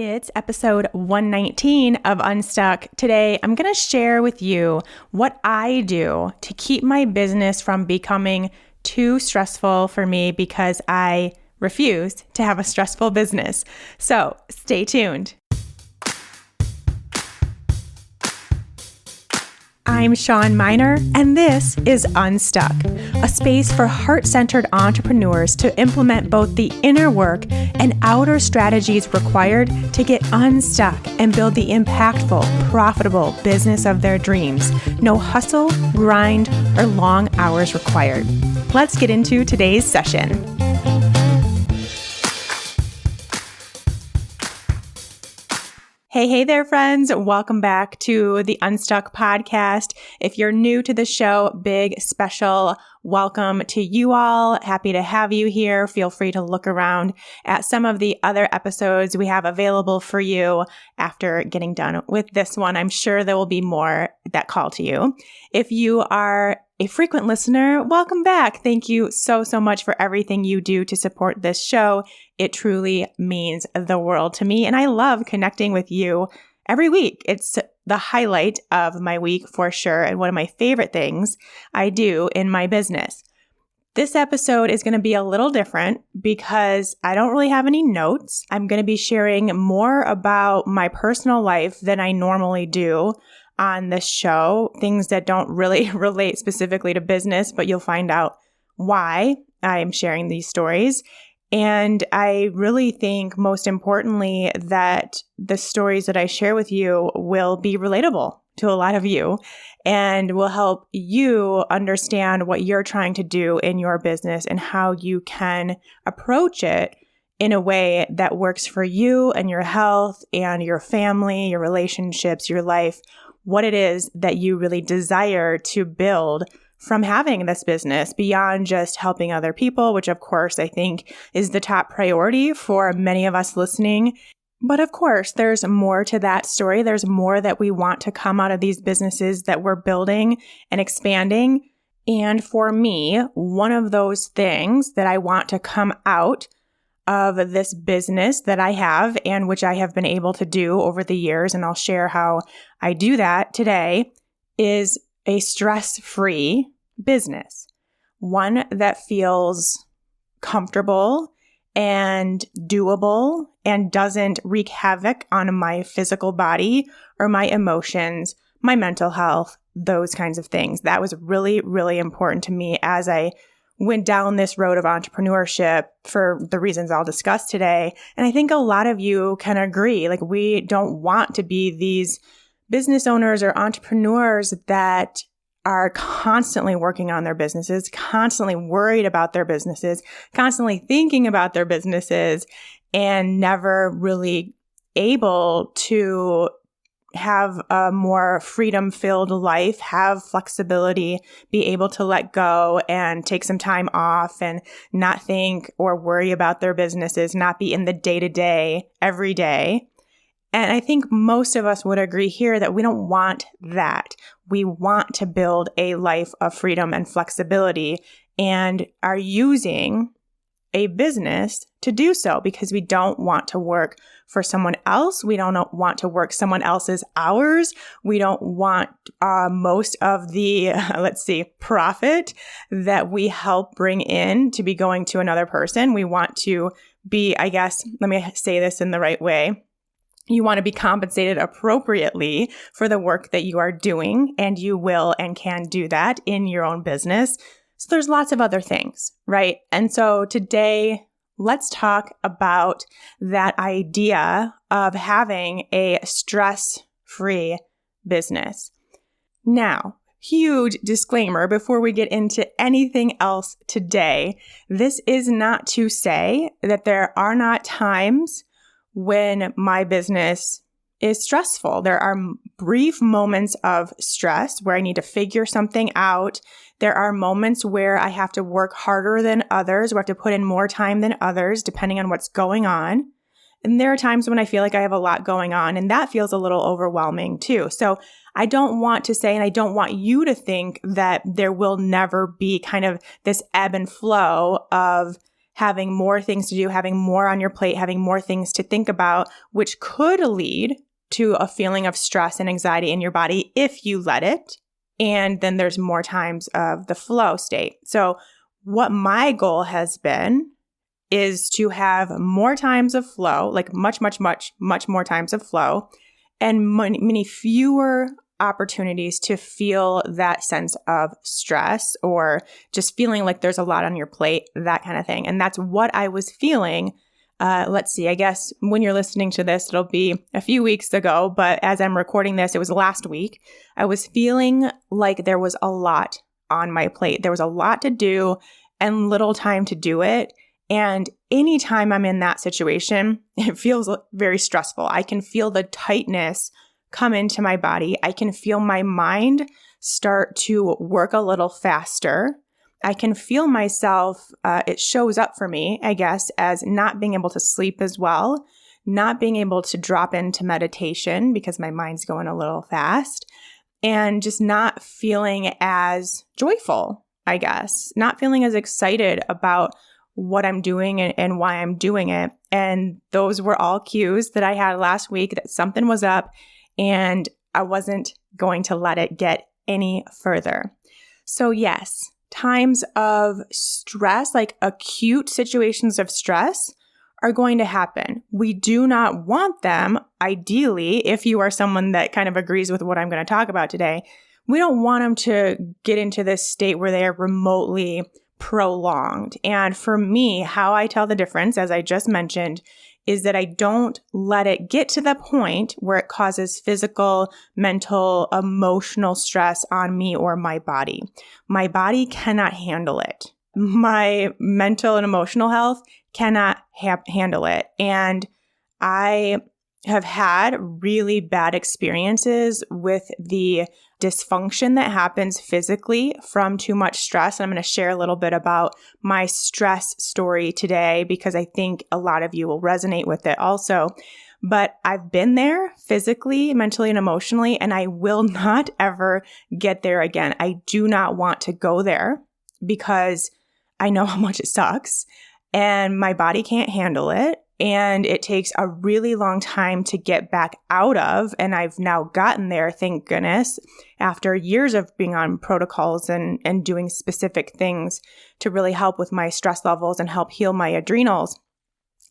It's episode 119 of Unstuck. Today, I'm going to share with you what I do to keep my business from becoming too stressful for me because I refuse to have a stressful business. So stay tuned. I'm Shawn Mynar, and this is Unstuck, a space for heart-centered entrepreneurs to implement both the inner work and outer strategies required to get unstuck and build the impactful, profitable business of their dreams. No hustle, grind, or long hours required. Let's get into today's session. Hey there, friends. Welcome back to the Unstuck podcast. If you're new to the show, big special welcome to you all. Happy to have you here. Feel free to look around at some of the other episodes we have available for you after getting done with this one. I'm sure there will be more that call to you. If you are a frequent listener, welcome back. Thank you so much for everything you do to support this show. It truly means the world to me, and I love connecting with you every week. It's the highlight of my week for sure, and one of my favorite things I do in my business. This episode is going to be a little different because I don't really have any notes. I'm going to be sharing more about my personal life than I normally do on this show, things that don't really relate specifically to business, but you'll find out why I'm sharing these stories. And I really think, most importantly, that the stories that I share with you will be relatable to a lot of you and will help you understand what you're trying to do in your business and how you can approach it in a way that works for you and your health and your family, your relationships, your life, what it is that you really desire to build from having this business beyond just helping other people, which of course I think is the top priority for many of us listening. But of course, there's more to that story. There's more that we want to come out of these businesses that we're building and expanding. And for me, one of those things that I want to come out of this business that I have and which I have been able to do over the years, and I'll share how I do that today, is a stress-free business. One that feels comfortable and doable and doesn't wreak havoc on my physical body or my emotions, my mental health, those kinds of things. That was really, really important to me as I went down this road of entrepreneurship for the reasons I'll discuss today. And I think a lot of you can agree, like we don't want to be these business owners or entrepreneurs that are constantly working on their businesses, constantly worried about their businesses, constantly thinking about their businesses, and never really able to have a more freedom-filled life, have flexibility, be able to let go and take some time off and not think or worry about their businesses, not be in the day-to-day every day. And I think most of us would agree here that we don't want that. We want to build a life of freedom and flexibility and are using a business to do so because we don't want to work for someone else. We don't want to work someone else's hours. We don't want most of the, profit that we help bring in to be going to another person. We want to be, let me say this in the right way. You want to be compensated appropriately for the work that you are doing, and you will and can do that in your own business. So there's lots of other things, right? And so today, let's talk about that idea of having a stress-free business. Now, huge disclaimer before we get into anything else today. This is not to say that there are not times when my business is stressful. There are brief moments of stress where I need to figure something out. There are moments where I have to work harder than others, where I have to put in more time than others, depending on what's going on. And there are times when I feel like I have a lot going on, and that feels a little overwhelming too. So I don't want to say, and I don't want you to think that there will never be kind of this ebb and flow of having more things to do, having more on your plate, having more things to think about, which could lead to a feeling of stress and anxiety in your body if you let it. And then there's more times of the flow state. So what my goal has been is to have more times of flow, like much more times of flow, and many fewer opportunities to feel that sense of stress or just feeling like there's a lot on your plate, that kind of thing. And that's what I was feeling. Let's see, I guess when you're listening to this, it'll be a few weeks ago, but as I'm recording this, it was last week. I was feeling like there was a lot on my plate. There was a lot to do and little time to do it. And anytime I'm in that situation, it feels very stressful. I can feel the tightness come into my body. I can feel my mind start to work a little faster. I can feel myself, it shows up for me, I guess, as not being able to sleep as well, not being able to drop into meditation because my mind's going a little fast, and just not feeling as joyful, I guess, not feeling as excited about what I'm doing and why I'm doing it. And those were all cues that I had last week that something was up and I wasn't going to let it get any further. So yes, times of stress, like acute situations of stress, are going to happen. We do not want them, ideally, if you are someone that kind of agrees with what I'm going to talk about today. We don't want them to get into this state where they are remotely prolonged. And for me, how I tell the difference, as I just mentioned, is that I don't let it get to the point where it causes physical, mental, emotional stress on me or my body. My body cannot handle it. My mental and emotional health cannot handle it. And I have had really bad experiences with the dysfunction that happens physically from too much stress. And I'm going to share a little bit about my stress story today because I think a lot of you will resonate with it also. But I've been there physically, mentally, and emotionally, and I will not ever get there again. I do not want to go there because I know how much it sucks and my body can't handle it. And it takes a really long time to get back out of. And I've now gotten there, thank goodness, after years of being on protocols and doing specific things to really help with my stress levels and help heal my adrenals.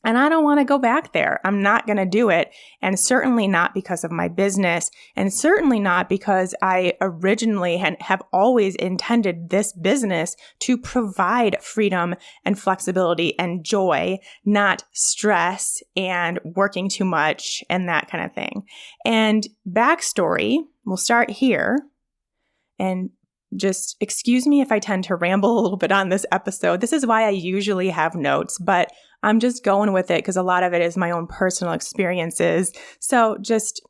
And I don't want to go back there. I'm not going to do it. And certainly not because of my business. And certainly not because I originally have always intended this business to provide freedom and flexibility and joy, not stress and working too much and that kind of thing. And backstory, we'll start here. And just excuse me if I tend to ramble a little bit on this episode. This is why I usually have notes, but I'm just going with it because a lot of it is my own personal experiences. So just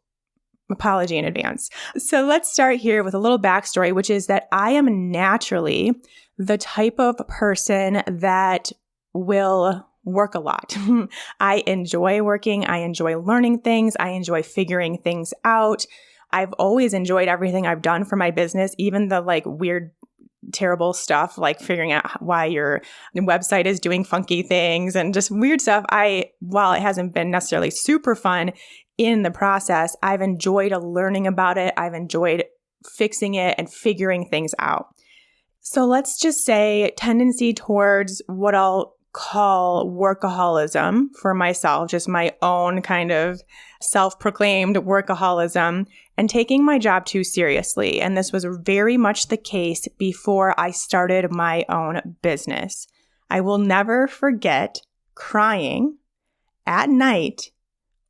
apology in advance. So let's start here with a little backstory, which is that I am naturally the type of person that will work a lot. I enjoy working. I enjoy learning things. I enjoy figuring things out. I've always enjoyed everything I've done for my business, even the weird, terrible stuff, like figuring out why your website is doing funky things and just weird stuff. While it hasn't been necessarily super fun in the process, I've enjoyed learning about it. I've enjoyed fixing it and figuring things out. So let's just say tendency towards what I'll call workaholism for myself, just my own kind of self-proclaimed workaholism and taking my job too seriously. And this was very much the case before I started my own business. I will never forget crying at night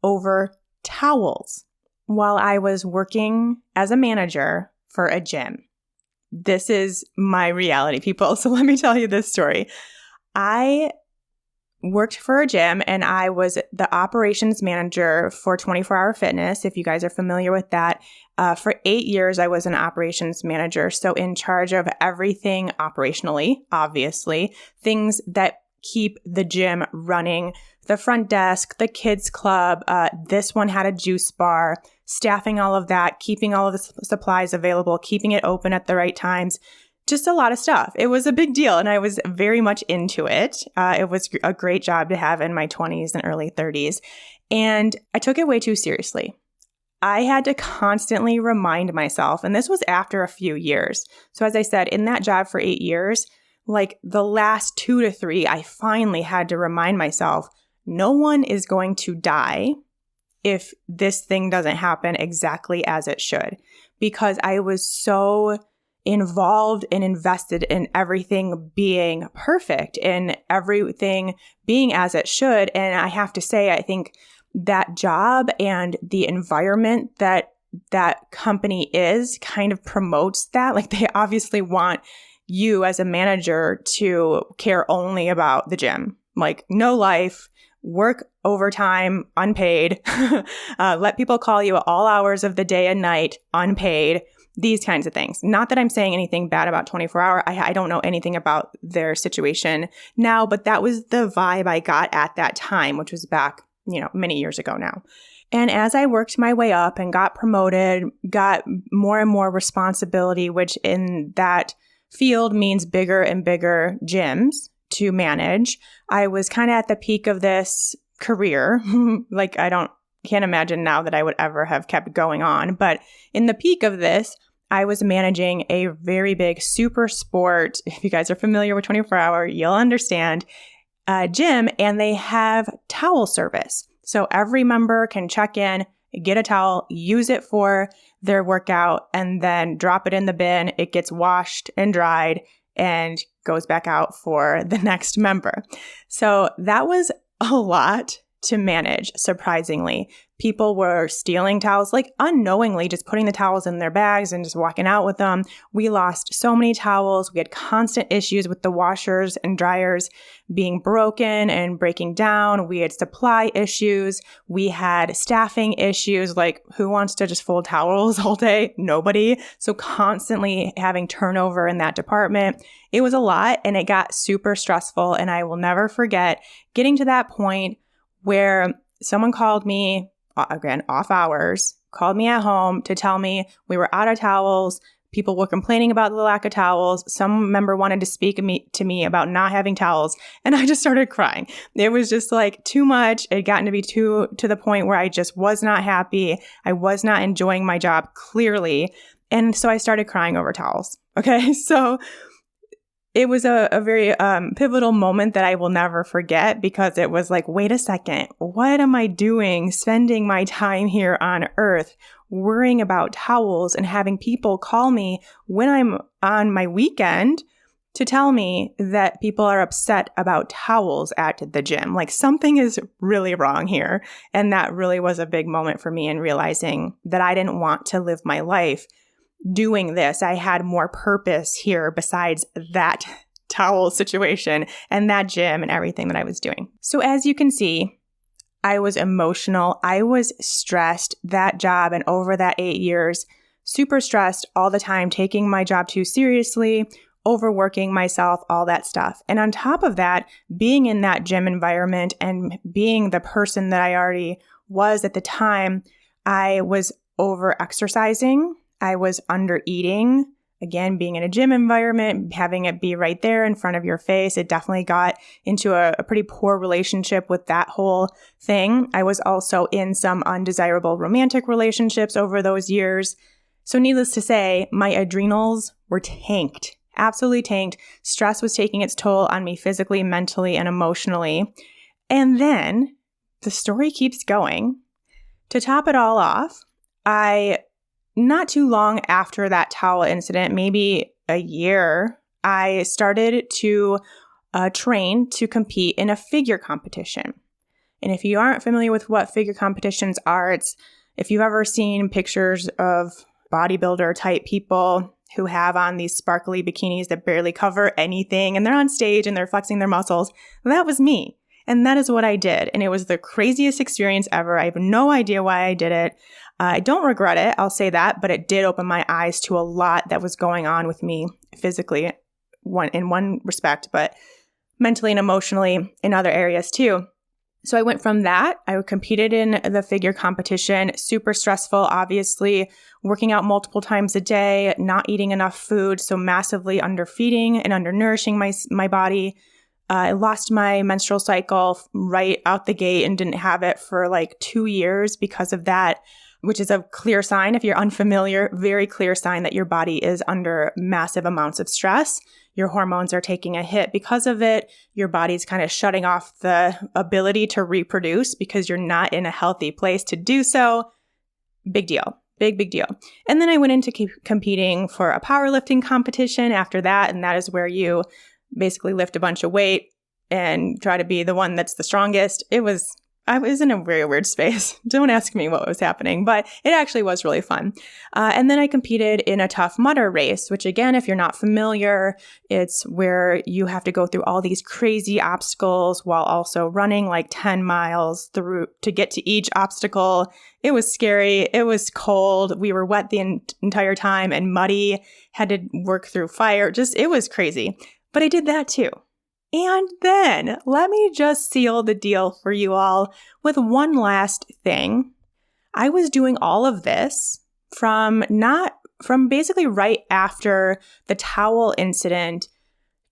over towels while I was working as a manager for a gym. This is my reality, people. So let me tell you this story. I worked for a gym and I was the operations manager for 24-Hour Fitness. If you guys are familiar with that, for 8 years, I was an operations manager. So in charge of everything operationally, obviously, things that keep the gym running, the front desk, the kids club, this one had a juice bar, staffing all of that, keeping all of the supplies available, keeping it open at the right times, just a lot of stuff. It was a big deal, and I was very much into it. It was a great job to have in my 20s and early 30s, and I took it way too seriously. I had to constantly remind myself, and this was after a few years. So as I said, in that job for 8 years, like the last 2 to 3, I finally had to remind myself, no one is going to die if this thing doesn't happen exactly as it should, because I was so involved and invested in everything being perfect and everything being as it should. And I have to say, I think that job and the environment that company is kind of promotes that. Like they obviously want you as a manager to care only about the gym, like no life, work overtime, unpaid, let people call you at all hours of the day and night, unpaid, these kinds of things. Not that I'm saying anything bad about 24-hour. I don't know anything about their situation now, but that was the vibe I got at that time, which was back, many years ago now. And as I worked my way up and got promoted, got more and more responsibility, which in that field means bigger and bigger gyms to manage, I was kind of at the peak of this career. Like can't imagine now that I would ever have kept going on. But in the peak of this, I was managing a very big super sport. If you guys are familiar with 24-hour, you'll understand, gym, and they have towel service. So every member can check in, get a towel, use it for their workout, and then drop it in the bin. It gets washed and dried and goes back out for the next member. So that was a lot to manage, surprisingly. People were stealing towels, like unknowingly, just putting the towels in their bags and just walking out with them. We lost so many towels. We had constant issues with the washers and dryers being broken and breaking down. We had supply issues. We had staffing issues, like who wants to just fold towels all day? Nobody. So constantly having turnover in that department. It was a lot, and it got super stressful. And I will never forget getting to that point where someone called me, again, off hours, called me at home to tell me we were out of towels. People were complaining about the lack of towels. Some member wanted to speak to me about not having towels. And I just started crying. It was just like too much. It had gotten to be to the point where I just was not happy. I was not enjoying my job, clearly. And so I started crying over towels. Okay. So it was a very pivotal moment that I will never forget, because it was like, wait a second, what am I doing spending my time here on earth worrying about towels and having people call me when I'm on my weekend to tell me that people are upset about towels at the gym? Like something is really wrong here. And that really was a big moment for me in realizing that I didn't want to live my life doing this. I had more purpose here besides that towel situation and that gym and everything that I was doing. So as you can see, I was emotional. I was stressed. That job, and over that 8 years, super stressed all the time, taking my job too seriously, overworking myself, all that stuff. And on top of that, being in that gym environment and being the person that I already was at the time, I was over exercising. I was under eating. Again, being in a gym environment, having it be right there in front of your face, it definitely got into a pretty poor relationship with that whole thing. I was also in some undesirable romantic relationships over those years. So needless to say, my adrenals were tanked, absolutely tanked. Stress was taking its toll on me physically, mentally, and emotionally. And then the story keeps going. To top it all off, not too long after that towel incident, maybe a year, I started to train to compete in a figure competition. And if you aren't familiar with what figure competitions are, it's if you've ever seen pictures of bodybuilder type people who have on these sparkly bikinis that barely cover anything, and they're on stage and they're flexing their muscles, that was me. And that is what I did. And it was the craziest experience ever. I have no idea why I did it. I don't regret it, I'll say that, but it did open my eyes to a lot that was going on with me physically, in one respect, but mentally and emotionally in other areas too. So I went from that. I competed in the figure competition, super stressful, obviously, working out multiple times a day, not eating enough food, so massively underfeeding and undernourishing my body. I lost my menstrual cycle right out the gate and didn't have it for like 2 years because of that, which is a clear sign, if you're unfamiliar, very clear sign that your body is under massive amounts of stress. Your hormones are taking a hit because of it. Your body's kind of shutting off the ability to reproduce because you're not in a healthy place to do so. Big deal. Big deal. And then I went into competing for a powerlifting competition after that. And that is where you basically lift a bunch of weight and try to be the one that's the strongest. I was in a very weird space. Don't ask me what was happening, but it actually was really fun. And then I competed in a Tough Mudder race, which again, if you're not familiar, it's where you have to go through all these crazy obstacles while also running like 10 miles through to get to each obstacle. It was scary. It was cold. We were wet the entire time and muddy, had to work through fire. It was crazy. But I did that too. And then let me just seal the deal for you all with one last thing. I was doing all of this from basically right after the towel incident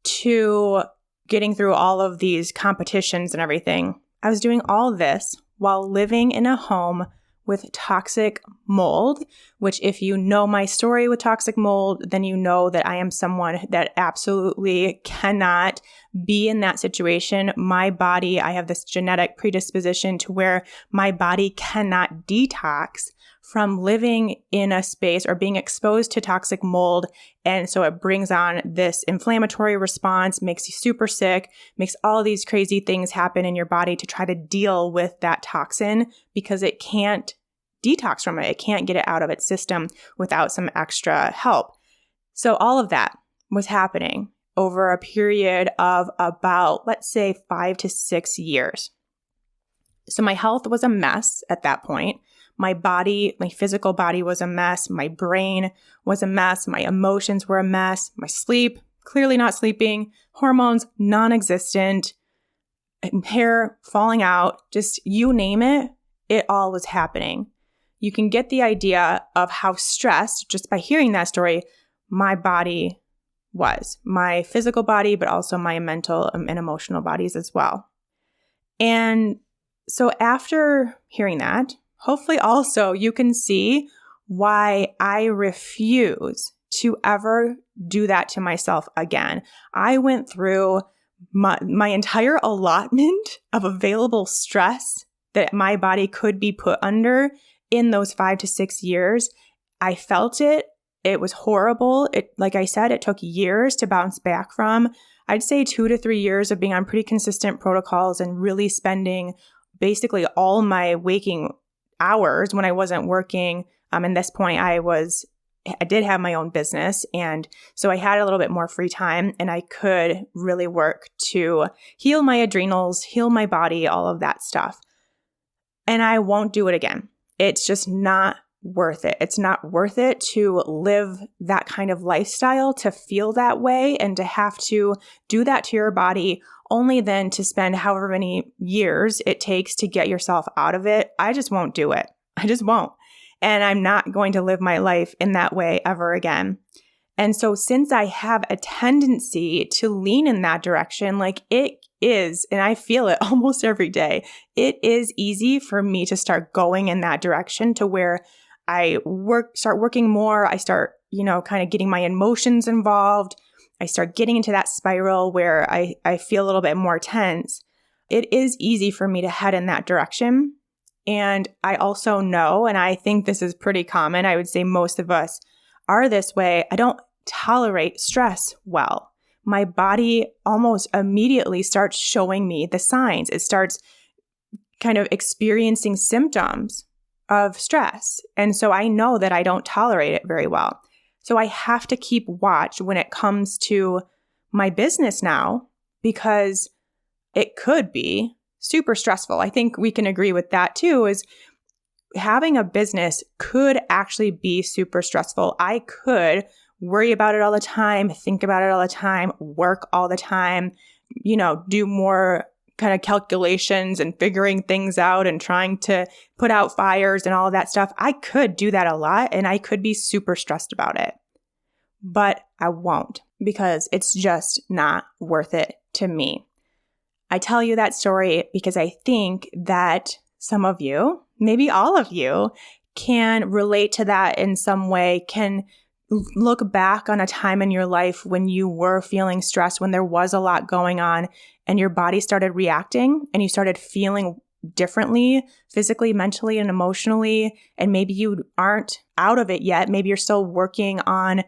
to getting through all of these competitions and everything. I was doing all this while living in a home with toxic mold, which if you know my story with toxic mold, then you know that I am someone that absolutely cannot be in that situation. My body, I have this genetic predisposition to where my body cannot detox from living in a space or being exposed to toxic mold. And so it brings on this inflammatory response, makes you super sick, makes all these crazy things happen in your body to try to deal with that toxin because it can't detox from it. It can't get it out of its system without some extra help. So all of that was happening over a period of about, let's say, 5 to 6 years. So my health was a mess at that point. My body, my physical body was a mess. My brain was a mess. My emotions were a mess. My sleep, clearly not sleeping. Hormones, non-existent. Hair falling out. Just you name it, it all was happening. You can get the idea of how stressed, just by hearing that story, my body was. My physical body, but also my mental and emotional bodies as well. And so after hearing that, hopefully also you can see why I refuse to ever do that to myself again. I went through my entire allotment of available stress that my body could be put under in those 5 to 6 years. I felt it. It was horrible. Like I said, it took years to bounce back from. I'd say 2 to 3 years of being on pretty consistent protocols and really spending basically all my waking hours when I wasn't working. At this point, I did have my own business. And so I had a little bit more free time and I could really work to heal my adrenals, heal my body, all of that stuff. And I won't do it again. It's just not worth it. It's not worth it to live that kind of lifestyle, to feel that way, and to have to do that to your body, only then to spend however many years it takes to get yourself out of it. I just won't do it. I just won't. And I'm not going to live my life in that way ever again. And so since I have a tendency to lean in that direction, like it is, and I feel it almost every day, it is easy for me to start going in that direction to where I start working more. I start, kind of getting my emotions involved. I start getting into that spiral where I feel a little bit more tense. It is easy for me to head in that direction. And I also know, and I think this is pretty common, I would say most of us are this way, I don't tolerate stress well. My body almost immediately starts showing me the signs. It starts kind of experiencing symptoms of stress. And so I know that I don't tolerate it very well. So I have to keep watch when it comes to my business now, because it could be super stressful. I think we can agree with that too, is having a business could actually be super stressful. I could worry about it all the time, think about it all the time, work all the time, do more kind of calculations and figuring things out and trying to put out fires and all of that stuff, I could do that a lot and I could be super stressed about it. But I won't because it's just not worth it to me. I tell you that story because I think that some of you, maybe all of you, can relate to that in some way, can look back on a time in your life when you were feeling stressed, when there was a lot going on and your body started reacting and you started feeling differently, physically, mentally, and emotionally. And maybe you aren't out of it yet. Maybe you're still working on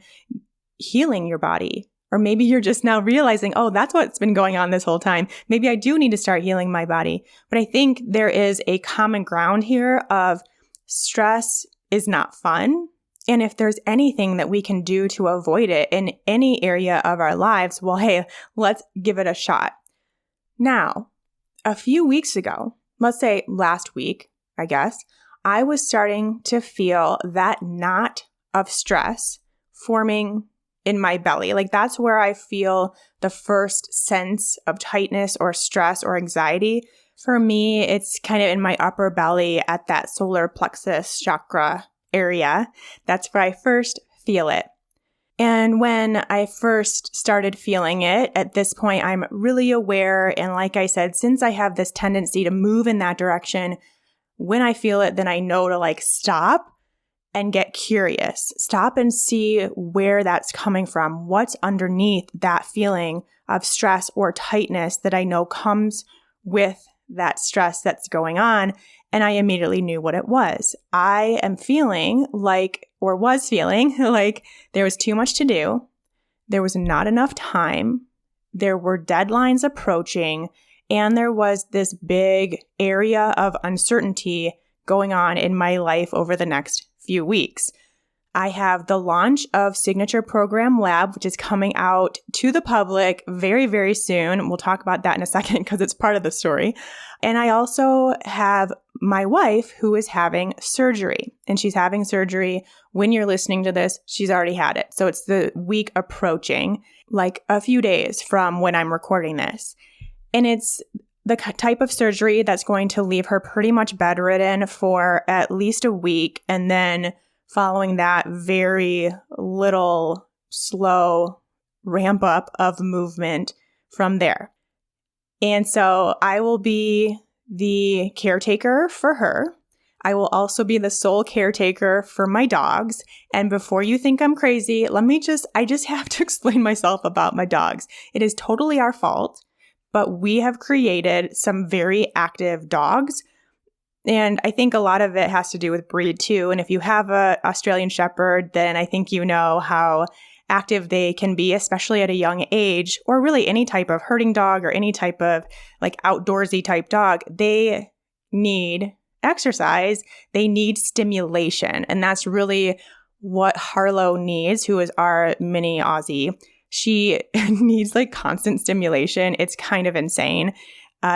healing your body. Or maybe you're just now realizing, oh, that's what's been going on this whole time. Maybe I do need to start healing my body. But I think there is a common ground here of stress is not fun. And if there's anything that we can do to avoid it in any area of our lives, well, hey, let's give it a shot. Now, a few weeks ago, let's say last week, I guess, I was starting to feel that knot of stress forming in my belly. Like that's where I feel the first sense of tightness or stress or anxiety. For me, it's kind of in my upper belly at that solar plexus chakra area. That's where I first feel it. And when I first started feeling it, at this point, I'm really aware. And like I said, since I have this tendency to move in that direction, when I feel it, then I know to like stop and get curious. Stop and see where that's coming from. What's underneath that feeling of stress or tightness that I know comes with that stress that's going on. And I immediately knew what it was. I am feeling like, or was feeling like there was too much to do. There was not enough time. There were deadlines approaching. And there was this big area of uncertainty going on in my life over the next few weeks. I have the launch of Signature Program Lab, which is coming out to the public very, very soon. We'll talk about that in a second because it's part of the story. And I also have my wife who is having surgery. And she's having surgery. When you're listening to this, she's already had it. So it's the week approaching, like a few days from when I'm recording this. And it's the type of surgery that's going to leave her pretty much bedridden for at least a week. And then following that, very little slow ramp up of movement from there. And so I will be the caretaker for her. I will also be the sole caretaker for my dogs. And before you think I'm crazy, I just have to explain myself about my dogs. It is totally our fault. But we have created some very active dogs. And I think a lot of it has to do with breed too. And if you have an Australian Shepherd, then I think you know how active they can be, especially at a young age, or really any type of herding dog or any type of like outdoorsy type dog. They need exercise. They need stimulation. And that's really what Harlow needs, who is our mini Aussie. She needs like constant stimulation. It's kind of insane.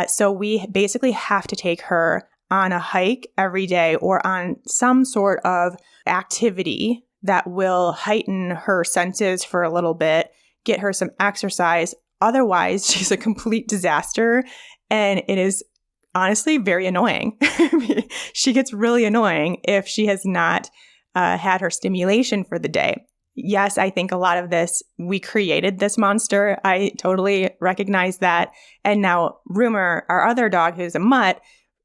So we basically have to take her on a hike every day or on some sort of activity that will heighten her senses for a little bit, get her some exercise. Otherwise, she's a complete disaster. And it is honestly very annoying. She gets really annoying if she has not had her stimulation for the day. Yes, I think a lot of this, we created this monster. I totally recognize that. And now Rumor, our other dog who's a mutt,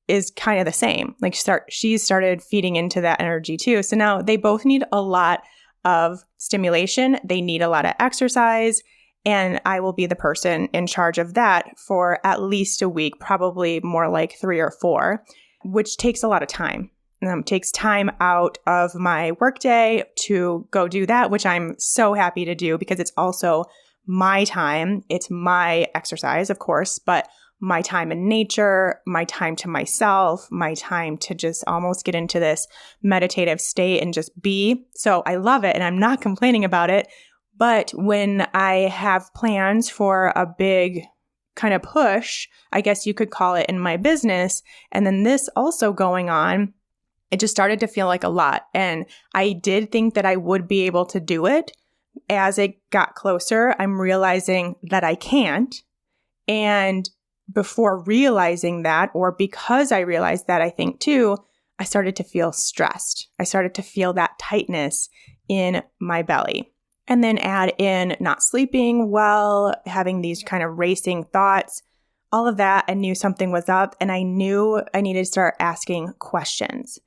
is kind of the same. Like she's started feeding into that energy too. So now they both need a lot of stimulation. They need a lot of exercise. And I will be the person in charge of that for at least a week, probably more like 3 or 4, which takes a lot of time. Takes time out of my workday to go do that, which I'm so happy to do because it's also my time. It's my exercise, of course, but my time in nature, my time to myself, my time to just almost get into this meditative state and just be. So I love it and I'm not complaining about it. But when I have plans for a big kind of push, I guess you could call it, in my business, and then this also going on, it just started to feel like a lot. And I did think that I would be able to do it. As it got closer, I'm realizing that I can't. And before realizing that, or because I realized that, I think too, I started to feel stressed. I started to feel that tightness in my belly. And then add in not sleeping well, having these kind of racing thoughts, all of that. I knew something was up, and I knew I needed to start asking questions.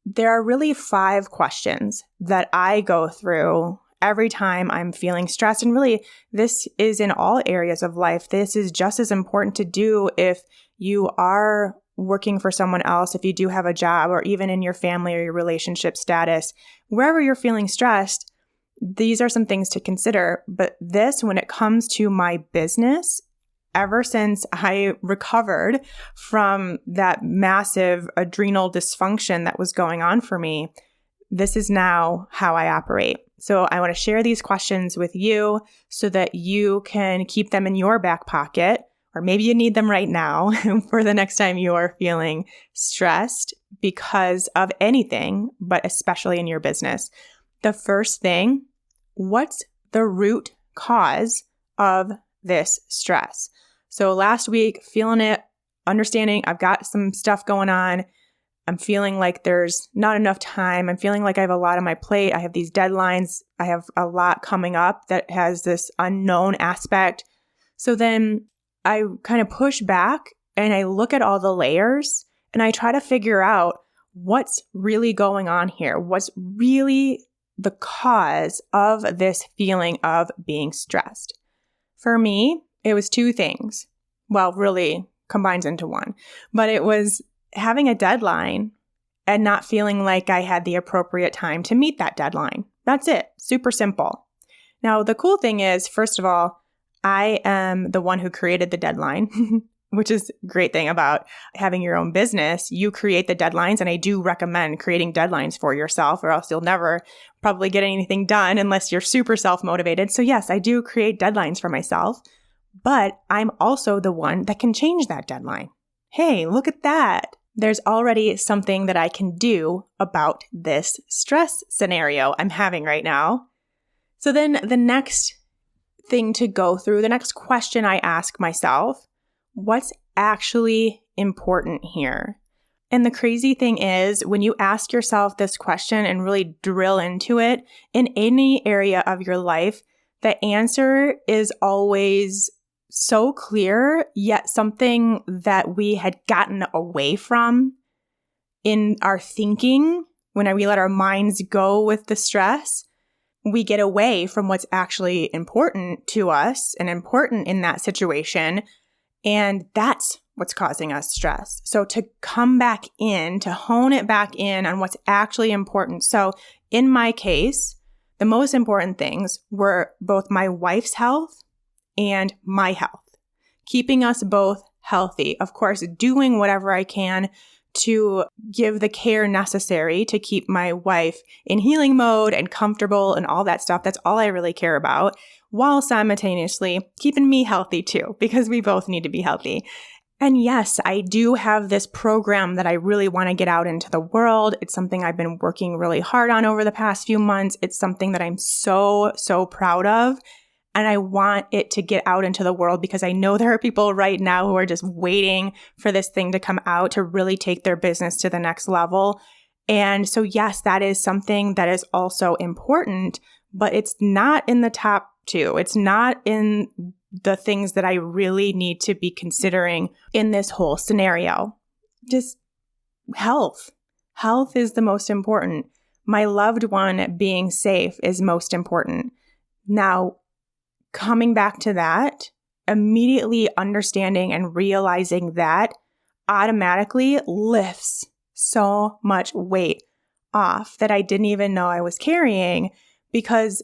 There are really 5 questions that I go through every time I'm feeling stressed. And really, this is in all areas of life. This is just as important to do if you are working for someone else, if you do have a job, or even in your family or your relationship status. Wherever you're feeling stressed, these are some things to consider. But this, when it comes to my business, ever since I recovered from that massive adrenal dysfunction that was going on for me, this is now how I operate. So I want to share these questions with you so that you can keep them in your back pocket, or maybe you need them right now for the next time you are feeling stressed because of anything, but especially in your business. The first thing, what's the root cause of this stress? So last week, feeling it, understanding I've got some stuff going on. I'm feeling like there's not enough time. I'm feeling like I have a lot on my plate. I have these deadlines. I have a lot coming up that has this unknown aspect. So then I kind of push back and I look at all the layers and I try to figure out what's really going on here. What's really the cause of this feeling of being stressed? For me, it was 2 things. Well, really combines into one. But it was having a deadline and not feeling like I had the appropriate time to meet that deadline. That's it. Super simple. Now, the cool thing is, first of all, I am the one who created the deadline, which is a great thing about having your own business. You create the deadlines, and I do recommend creating deadlines for yourself, or else you'll never probably get anything done unless you're super self-motivated. So yes, I do create deadlines for myself, but I'm also the one that can change that deadline. Hey, look at that. There's already something that I can do about this stress scenario I'm having right now. So then the next thing to go through, the next question I ask myself, what's actually important here? And the crazy thing is, when you ask yourself this question and really drill into it in any area of your life, the answer is always so clear, yet something that we had gotten away from in our thinking. When we let our minds go with the stress, we get away from what's actually important to us and important in that situation. And that's what's causing us stress. So to come back in, to hone it back in on what's actually important. So in my case, the most important things were both my wife's health and my health, keeping us both healthy. Of course, doing whatever I can to give the care necessary to keep my wife in healing mode and comfortable and all that stuff. That's all I really care about, while simultaneously keeping me healthy too, because we both need to be healthy. And yes, I do have this program that I really want to get out into the world. It's something I've been working really hard on over the past few months. It's something that I'm so proud of. And I want it to get out into the world because I know there are people right now who are just waiting for this thing to come out to really take their business to the next level. And so, yes, that is something that is also important, but it's not in the top 2. It's not in the things that I really need to be considering in this whole scenario. Just health. Health is the most important. My loved one being safe is most important. Now, coming back to that, immediately understanding and realizing that automatically lifts so much weight off that I didn't even know I was carrying, because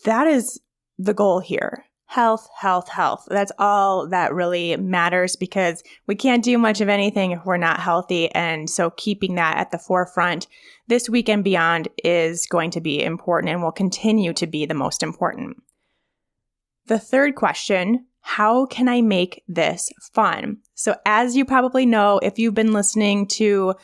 that is the goal here. Health, health, health. That's all that really matters, because we can't do much of anything if we're not healthy. And so keeping that at the forefront this week and beyond is going to be important and will continue to be the most important. The third question, how can I make this fun? So as you probably know, if you've been listening to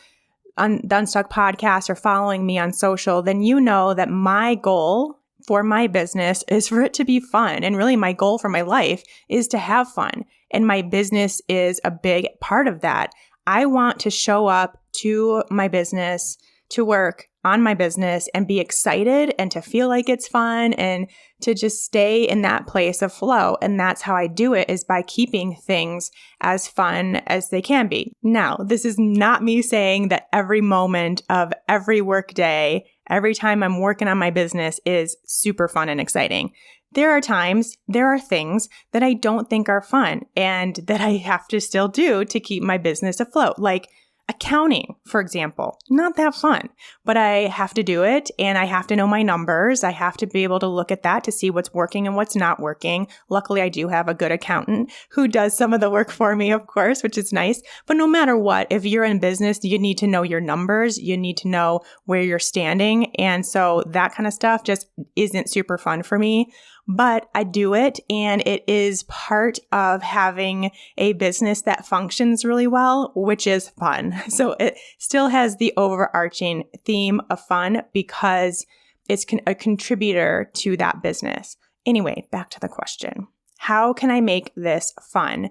the Unstuck podcast or following me on social, then you know that my goal for my business is for it to be fun. And really my goal for my life is to have fun. And my business is a big part of that. I want to show up to my business, to work on my business and be excited and to feel like it's fun and to just stay in that place of flow. And that's how I do it, is by keeping things as fun as they can be. Now, this is not me saying that every moment of every work day, every time I'm working on my business is super fun and exciting. There are times, there are things that I don't think are fun and that I have to still do to keep my business afloat, like accounting, for example. Not that fun, but I have to do it and I have to know my numbers. I have to be able to look at that to see what's working and what's not working. Luckily, I do have a good accountant who does some of the work for me, of course, which is nice. But no matter what, if you're in business, you need to know your numbers. You need to know where you're standing. And so that kind of stuff just isn't super fun for me. But I do it, and it is part of having a business that functions really well, which is fun. So it still has the overarching theme of fun because it's a contributor to that business. Anyway, back to the question. How can I make this fun?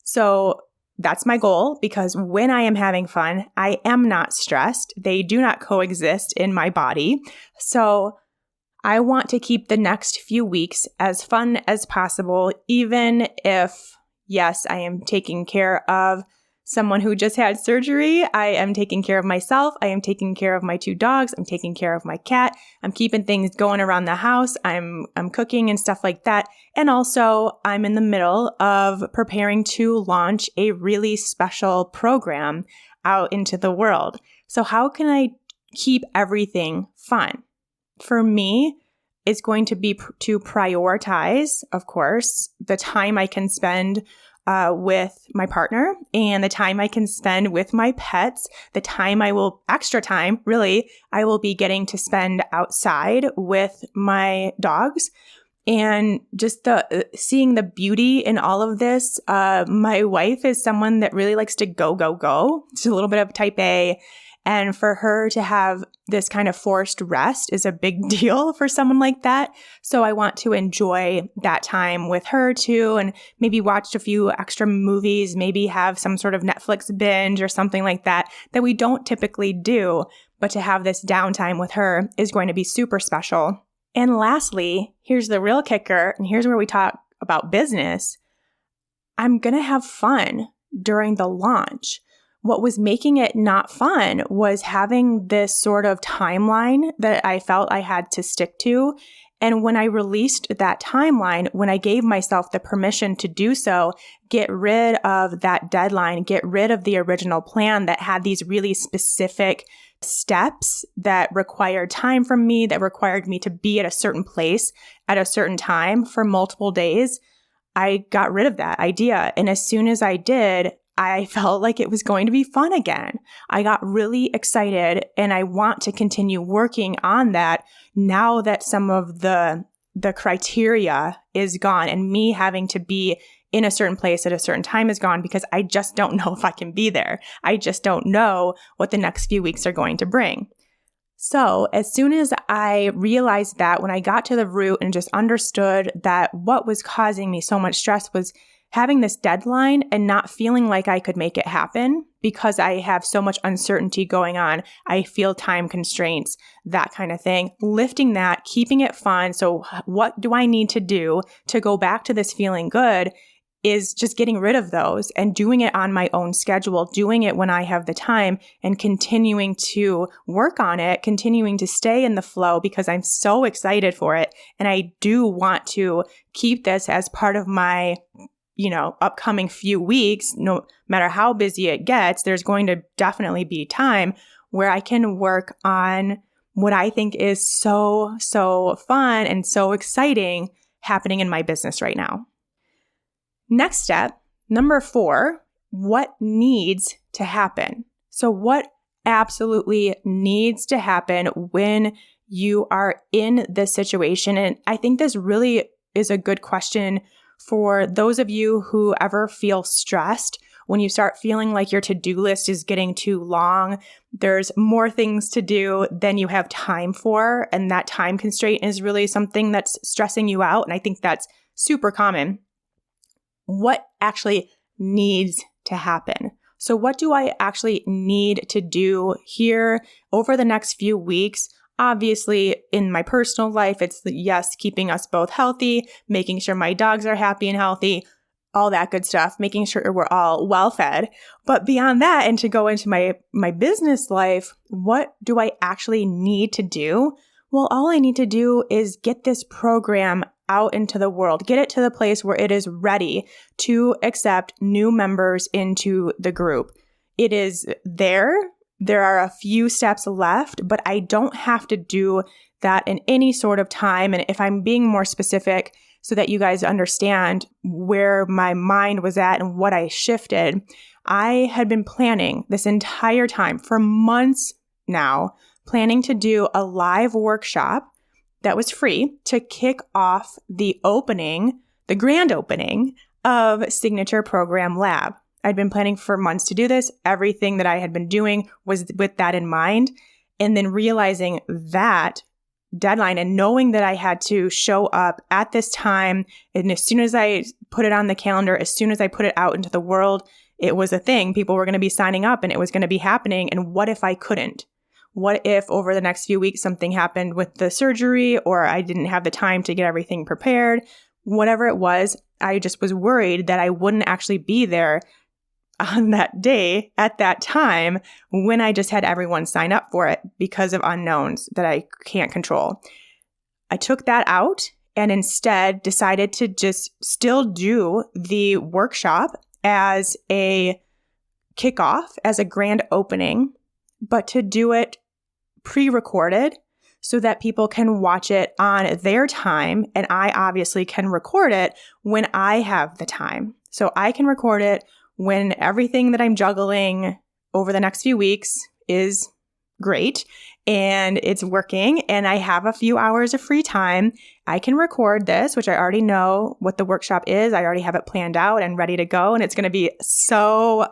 So that's my goal, because when I am having fun, I am not stressed. They do not coexist in my body. So I want to keep the next few weeks as fun as possible, even if, yes, I am taking care of someone who just had surgery. I am taking care of myself. I am taking care of my 2 dogs. I'm taking care of my cat. I'm keeping things going around the house. I'm cooking and stuff like that. And also, I'm in the middle of preparing to launch a really special program out into the world. So how can I keep everything fun? For me, it's going to be to prioritize, of course, the time I can spend with my partner and the time I can spend with my pets, extra time, really, I will be getting to spend outside with my dogs. And just seeing the beauty in all of this. My wife is someone that really likes to go. She's a little bit of type A. And for her to have this kind of forced rest is a big deal for someone like that. So I want to enjoy that time with her too, and maybe watch a few extra movies, maybe have some sort of Netflix binge or something like that we don't typically do. But to have this downtime with her is going to be super special. And lastly, here's the real kicker, and here's where we talk about business. I'm going to have fun during the launch. What was making it not fun was having this sort of timeline that I felt I had to stick to. And when I released that timeline, when I gave myself the permission to do so, get rid of that deadline, get rid of the original plan that had these really specific steps that required time from me, that required me to be at a certain place at a certain time for multiple days, I got rid of that idea. And as soon as I did, I felt like it was going to be fun again. I got really excited, and I want to continue working on that now that some of the criteria is gone and me having to be in a certain place at a certain time is gone, because I just don't know if I can be there. I just don't know what the next few weeks are going to bring. So as soon as I realized that, when I got to the root and just understood that what was causing me so much stress was having this deadline and not feeling like I could make it happen because I have so much uncertainty going on. I feel time constraints, that kind of thing. Lifting that, keeping it fun. So what do I need to do to go back to this feeling good is just getting rid of those and doing it on my own schedule, doing it when I have the time, and continuing to work on it, continuing to stay in the flow because I'm so excited for it. And I do want to keep this as part of my upcoming few weeks. No matter how busy it gets, there's going to definitely be time where I can work on what I think is so fun and so exciting happening in my business right now. Next step, number 4, what needs to happen? So what absolutely needs to happen when you are in this situation? And I think this really is a good question for those of you who ever feel stressed, when you start feeling like your to-do list is getting too long, there's more things to do than you have time for, and that time constraint is really something that's stressing you out, and I think that's super common. what actually needs to happen. So what do I actually need to do here over the next few weeks? Obviously, in my personal life, it's yes, keeping us both healthy, making sure my dogs are happy and healthy, all that good stuff, making sure we're all well fed. But beyond that, and to go into my business life, what do I actually need to do? Well, all I need to do is get this program out into the world, get it to the place where it is ready to accept new members into the group. It is there. There are a few steps left, but I don't have to do that in any sort of time. And if I'm being more specific so that you guys understand where my mind was at and what I shifted, I had been planning this entire time for months now, planning to do a live workshop that was free to kick off the grand opening of Signature Program Lab. I'd been planning for months to do this. Everything that I had been doing was with that in mind. And then realizing that deadline and knowing that I had to show up at this time. And as soon as I put it on the calendar, as soon as I put it out into the world, it was a thing. People were going to be signing up and it was going to be happening. And what if I couldn't? What if over the next few weeks something happened with the surgery or I didn't have the time to get everything prepared? Whatever it was, I just was worried that I wouldn't actually be there on that day at that time when I just had everyone sign up for it because of unknowns that I can't control. I took that out and instead decided to just still do the workshop as a kickoff, as a grand opening, but to do it pre-recorded so that people can watch it on their time. And I obviously can record it when I have the time. So I can record it when everything that I'm juggling over the next few weeks is great and it's working and I have a few hours of free time. I can record this, which I already know what the workshop is. I already have it planned out and ready to go. And it's going to be so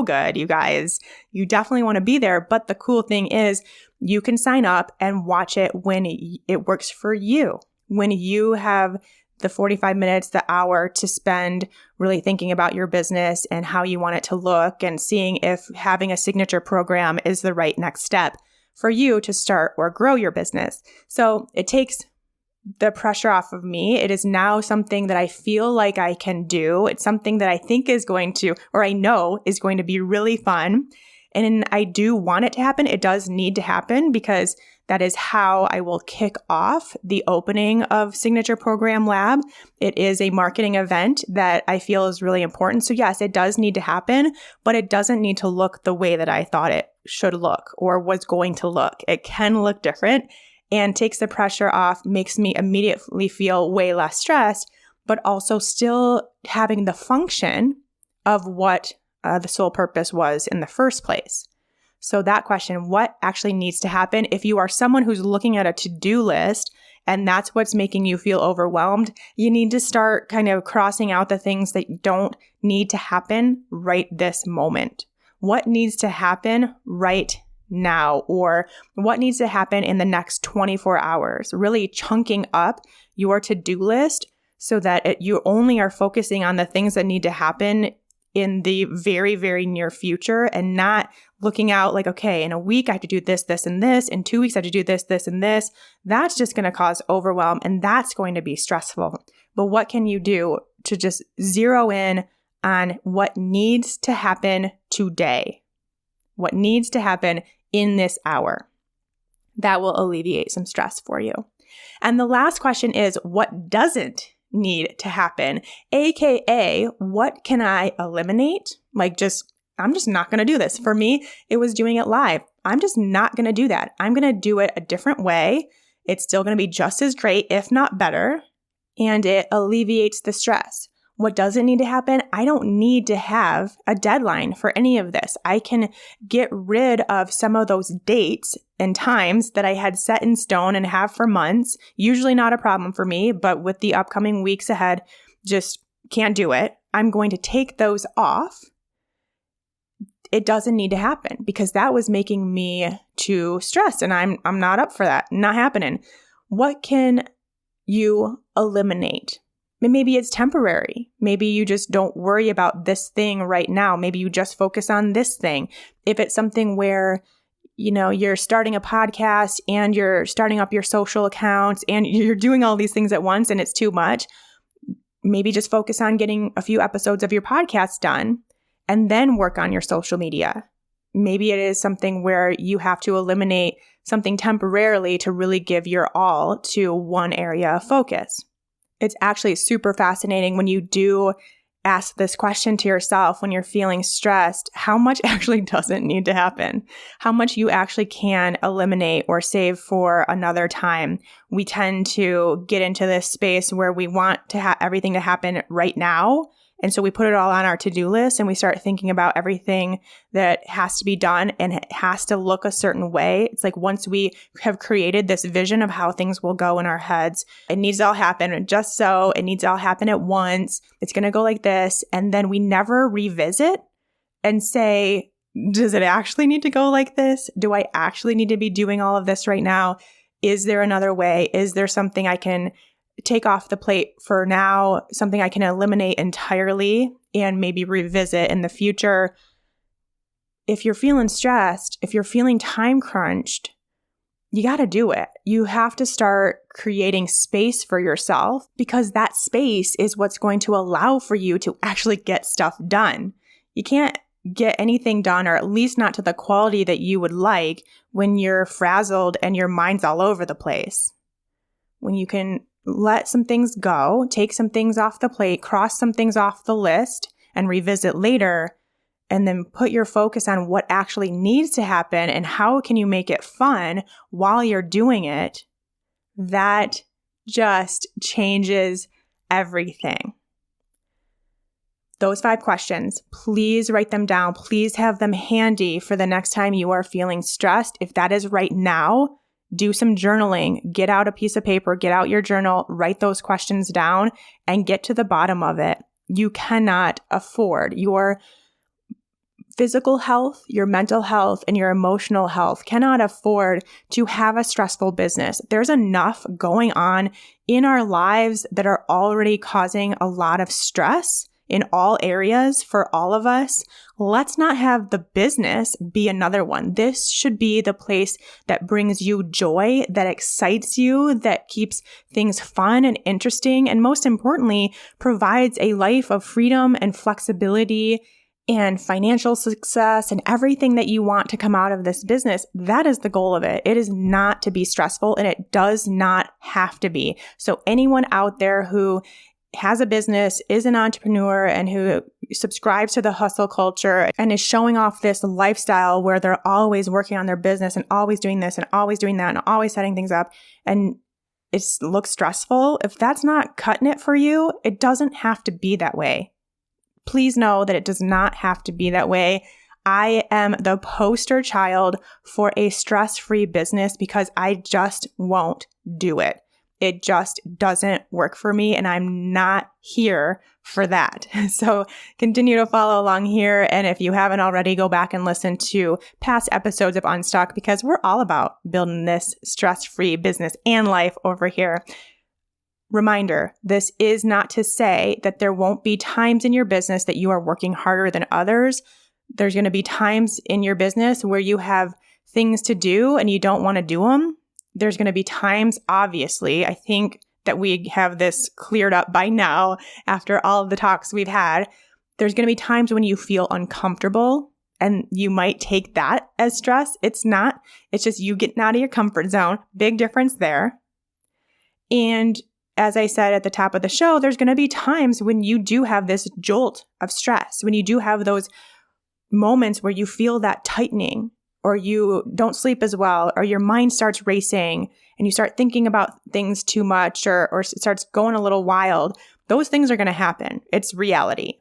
good, you guys. You definitely want to be there. But the cool thing is you can sign up and watch it when it works for you. When you have the 45 minutes, the hour to spend really thinking about your business and how you want it to look and seeing if having a signature program is the right next step for you to start or grow your business. So it takes the pressure off of me. It is now something that I feel like I can do. It's something that I think is going to, or I know is going to be really fun. And I do want it to happen. It does need to happen because that is how I will kick off the opening of Signature Program Lab. It is a marketing event that I feel is really important. So yes, it does need to happen, but it doesn't need to look the way that I thought it should look or was going to look. It can look different and takes the pressure off, makes me immediately feel way less stressed, but also still having the function of what the sole purpose was in the first place. So that question, what actually needs to happen? If you are someone who's looking at a to-do list and that's what's making you feel overwhelmed, you need to start kind of crossing out the things that don't need to happen right this moment. What needs to happen right now? Or what needs to happen in the next 24 hours? Really chunking up your to-do list so that you only are focusing on the things that need to happen in the very, very near future and not looking out like, okay, in a week I have to do this, this, and this. In 2 weeks I have to do this, this, and this. That's just going to cause overwhelm and that's going to be stressful. But what can you do to just zero in on what needs to happen today? What needs to happen in this hour? That will alleviate some stress for you. And the last question is, what doesn't need to happen? AKA, what can I eliminate? I'm just not going to do this. For me, it was doing it live. I'm just not going to do that. I'm going to do it a different way. It's still going to be just as great, if not better, and it alleviates the stress. What doesn't need to happen? I don't need to have a deadline for any of this. I can get rid of some of those dates and times that I had set in stone and have for months. Usually not a problem for me, but with the upcoming weeks ahead, just can't do it. I'm going to take those off. It doesn't need to happen because that was making me too stressed and I'm not up for that. Not happening. What can you eliminate? maybe it's temporary. Maybe you just don't worry about this thing right now. Maybe you just focus on this thing. If it's something where, you're starting a podcast and you're starting up your social accounts and you're doing all these things at once and it's too much, maybe just focus on getting a few episodes of your podcast done and then work on your social media. Maybe it is something where you have to eliminate something temporarily to really give your all to one area of focus. It's actually super fascinating when you do ask this question to yourself when you're feeling stressed, how much actually doesn't need to happen, how much you actually can eliminate or save for another time. We tend to get into this space where we want to have everything to happen right now. And so we put it all on our to-do list and we start thinking about everything that has to be done and it has to look a certain way. It's like once we have created this vision of how things will go in our heads, it needs to all happen just so, it needs to all happen at once. It's going to go like this. And then we never revisit and say, does it actually need to go like this? Do I actually need to be doing all of this right now? Is there another way? Is there something I can take off the plate for now, something I can eliminate entirely and maybe revisit in the future? If you're feeling stressed, if you're feeling time crunched, you got to do it. You have to start creating space for yourself because that space is what's going to allow for you to actually get stuff done. You can't get anything done, or at least not to the quality that you would like, when you're frazzled and your mind's all over the place. When you can let some things go, take some things off the plate, cross some things off the list, and revisit later, and then put your focus on what actually needs to happen and how can you make it fun while you're doing it, that just changes everything. Those 5 questions, please write them down. Please have them handy for the next time you are feeling stressed. If that is right now, do some journaling, get out a piece of paper, get out your journal, write those questions down and get to the bottom of it. You cannot afford your physical health, your mental health, and your emotional health cannot afford to have a stressful business. There's enough going on in our lives that are already causing a lot of stress in all areas for all of us. Let's not have the business be another one. This should be the place that brings you joy, that excites you, that keeps things fun and interesting, and most importantly, provides a life of freedom and flexibility and financial success and everything that you want to come out of this business. That is the goal of it. It is not to be stressful, and it does not have to be. So anyone out there who has a business, is an entrepreneur, and who subscribes to the hustle culture and is showing off this lifestyle where they're always working on their business and always doing this and always doing that and always setting things up, and it looks stressful, if that's not cutting it for you, it doesn't have to be that way. Please know that it does not have to be that way. I am the poster child for a stress-free business because I just won't do it. It just doesn't work for me, and I'm not here for that. So continue to follow along here. And if you haven't already, go back and listen to past episodes of Unstuck, because we're all about building this stress-free business and life over here. Reminder, this is not to say that there won't be times in your business that you are working harder than others. There's going to be times in your business where you have things to do and you don't want to do them. There's going to be times, obviously, I think that we have this cleared up by now after all of the talks we've had. There's going to be times when you feel uncomfortable and you might take that as stress. It's not. It's just you getting out of your comfort zone. Big difference there. And as I said at the top of the show, there's going to be times when you do have this jolt of stress, when you do have those moments where you feel that tightening, or you don't sleep as well, or your mind starts racing and you start thinking about things too much, or it starts going a little wild. Those things are going to happen. It's reality.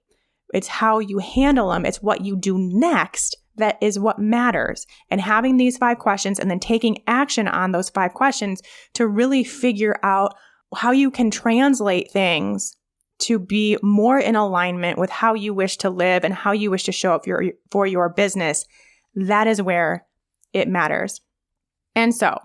It's how you handle them. It's what you do next that is what matters. And having these 5 questions and then taking action on those 5 questions to really figure out how you can translate things to be more in alignment with how you wish to live and how you wish to show up for your business. That is where it matters. And so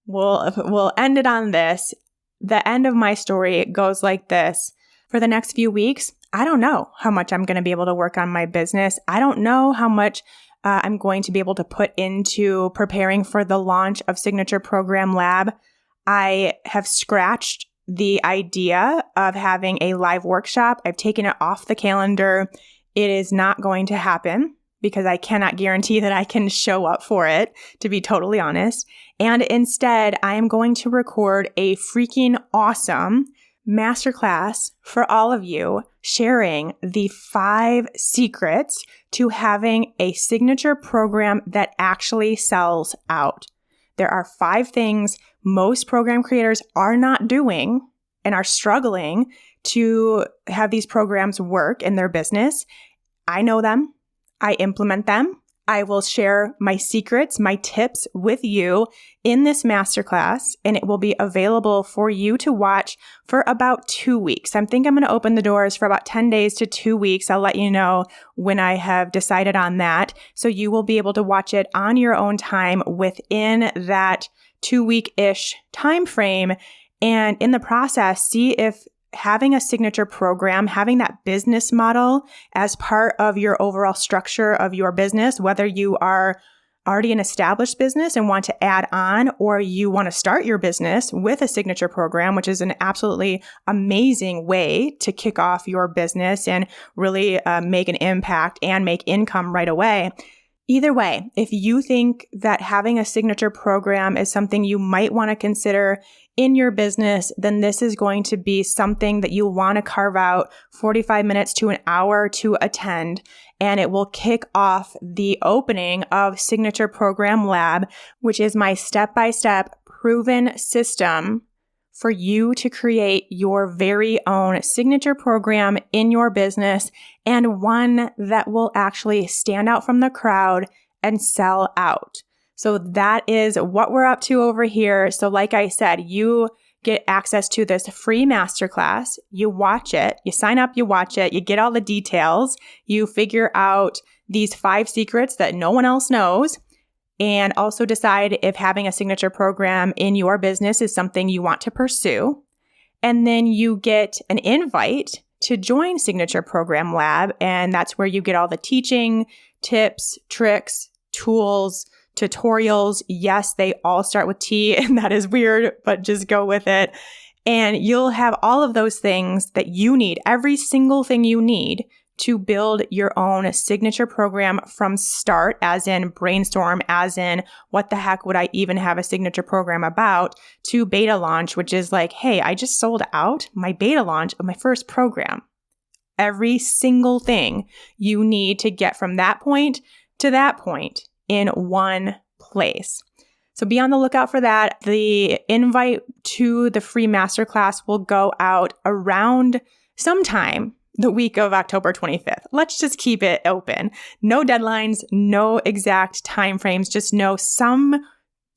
we'll end it on this. the end of my story goes like this. For the next few weeks, I don't know how much I'm going to be able to work on my business. I don't know how much I'm going to be able to put into preparing for the launch of Signature Program Lab. I have scratched the idea of having a live workshop. I've taken it off the calendar. It is not going to happen because I cannot guarantee that I can show up for it, to be totally honest. And instead, I am going to record a freaking awesome masterclass for all of you, sharing the 5 secrets to having a signature program that actually sells out. There are 5 things most program creators are not doing and are struggling to have these programs work in their business. I know them. I implement them. I will share my secrets, my tips with you in this masterclass, and it will be available for you to watch for about 2 weeks. I think I'm going to open the doors for about 10 days to 2 weeks. I'll let you know when I have decided on that. So you will be able to watch it on your own time within that 2-week-ish time frame. And in the process, see if having a signature program, having that business model as part of your overall structure of your business, whether you are already an established business and want to add on, or you want to start your business with a signature program, which is an absolutely amazing way to kick off your business and really make an impact and make income right away. Either way, if you think that having a signature program is something you might want to consider in your business, then this is going to be something that you want to carve out 45 minutes to an hour to attend. And it will kick off the opening of Signature Program Lab, which is my step-by-step proven system for you to create your very own signature program in your business, and one that will actually stand out from the crowd and sell out. So that is what we're up to over here. So like I said, you get access to this free masterclass. You watch it, you sign up, you watch it, you get all the details, you figure out these 5 secrets that no one else knows, and also decide if having a signature program in your business is something you want to pursue. And then you get an invite to join Signature Program Lab, and that's where you get all the teaching, tips, tricks, tools, tutorials. Yes, they all start with T, and that is weird, but just go with it. And you'll have all of those things that you need, every single thing you need to build your own signature program from start, as in brainstorm, as in what the heck would I even have a signature program about, to beta launch, which is like, hey, I just sold out my beta launch of my first program. Every single thing you need to get from that point to that point in one place. So be on the lookout for that. The invite to the free masterclass will go out around sometime the week of October 25th. Let's just keep it open. No deadlines, no exact timeframes. Just know some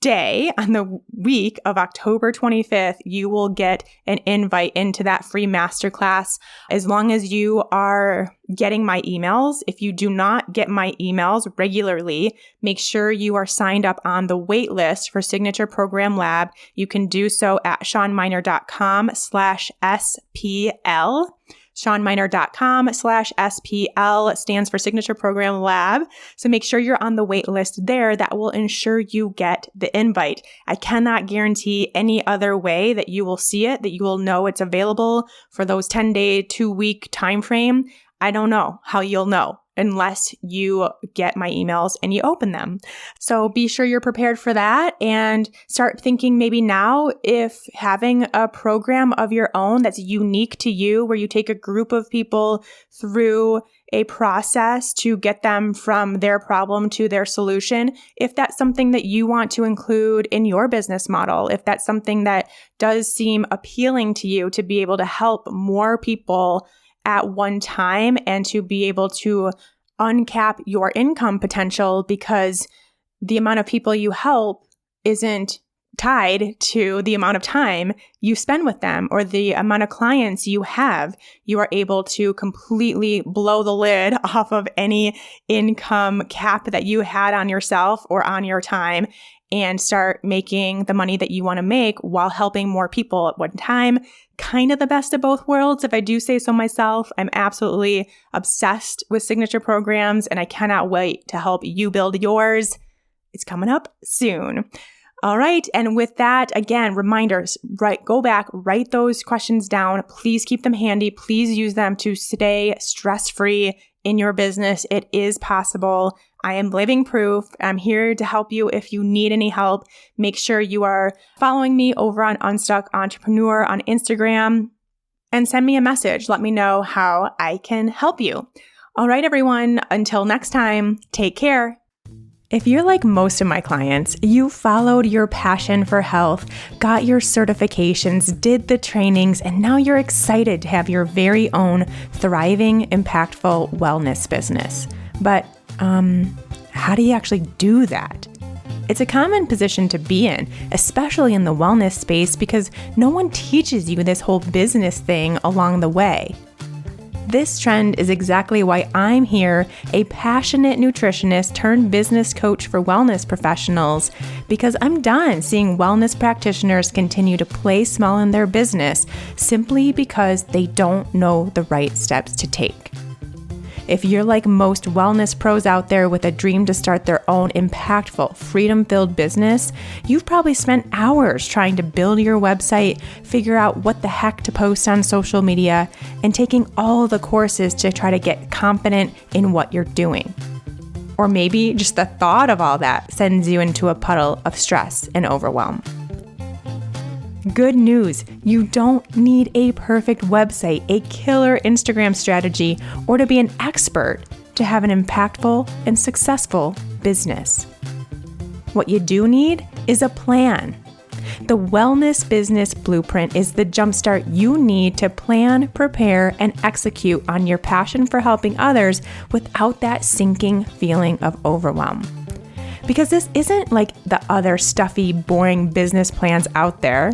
day on the week of October 25th, you will get an invite into that free masterclass. As long as you are getting my emails. If you do not get my emails regularly, make sure you are signed up on the wait list for Signature Program Lab. You can do so at ShawnMynar.com/SPL. ShawnMynar.com/SPL stands for Signature Program Lab. So make sure you're on the wait list there. That will ensure you get the invite. I cannot guarantee any other way that you will see it, that you will know it's available for those 10-day, 2-week time frame. I don't know how you'll know unless you get my emails and you open them. So be sure you're prepared for that and start thinking maybe now if having a program of your own that's unique to you, where you take a group of people through a process to get them from their problem to their solution, if that's something that you want to include in your business model, if that's something that does seem appealing to you to be able to help more people at one time and to be able to uncap your income potential, because the amount of people you help isn't tied to the amount of time you spend with them or the amount of clients you have. You are able to completely blow the lid off of any income cap that you had on yourself or on your time and start making the money that you want to make while helping more people at one time. Kind of the best of both worlds, if I do say so myself. I'm absolutely obsessed with signature programs, and I cannot wait to help you build yours. It's coming up soon. All right. And with that, again, reminders, go back, write those questions down. Please keep them handy. Please use them to stay stress-free in your business. It is possible. I am living proof. I'm here to help you if you need any help. Make sure you are following me over on Unstuck Entrepreneur on Instagram and send me a message. Let me know how I can help you. All right, everyone. Until next time, take care. If you're like most of my clients, you followed your passion for health, got your certifications, did the trainings, and now you're excited to have your very own thriving, impactful wellness business. But how do you actually do that? It's a common position to be in, especially in the wellness space, because no one teaches you this whole business thing along the way. This trend is exactly why I'm here, a passionate nutritionist turned business coach for wellness professionals, because I'm done seeing wellness practitioners continue to play small in their business simply because they don't know the right steps to take. If you're like most wellness pros out there with a dream to start their own impactful, freedom-filled business, you've probably spent hours trying to build your website, figure out what the heck to post on social media, and taking all the courses to try to get confident in what you're doing. Or maybe just the thought of all that sends you into a puddle of stress and overwhelm. Good news, you don't need a perfect website, a killer Instagram strategy, or to be an expert to have an impactful and successful business. What you do need is a plan. The Wellness Business Blueprint is the jumpstart you need to plan, prepare, and execute on your passion for helping others without that sinking feeling of overwhelm. Because this isn't like the other stuffy, boring business plans out there.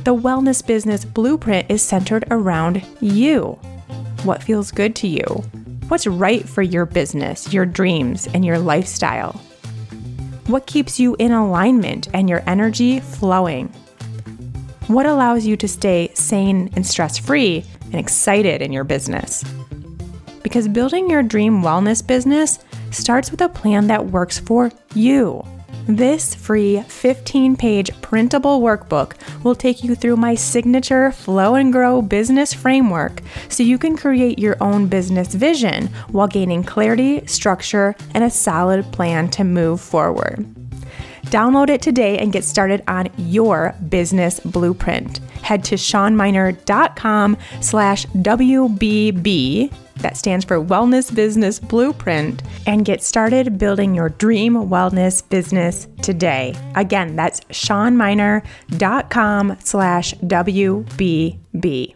The Wellness Business Blueprint is centered around you. What feels good to you? What's right for your business, your dreams, and your lifestyle? What keeps you in alignment and your energy flowing? What allows you to stay sane and stress-free and excited in your business? Because building your dream wellness business starts with a plan that works for you. This free 15-page printable workbook will take you through my signature Flow and Grow business framework so you can create your own business vision while gaining clarity, structure, and a solid plan to move forward. Download it today and get started on your business blueprint. Head to ShawnMynar.com/WBB. That stands for Wellness Business Blueprint, and get started building your dream wellness business today. Again, that's ShawnMynar.com/WBB.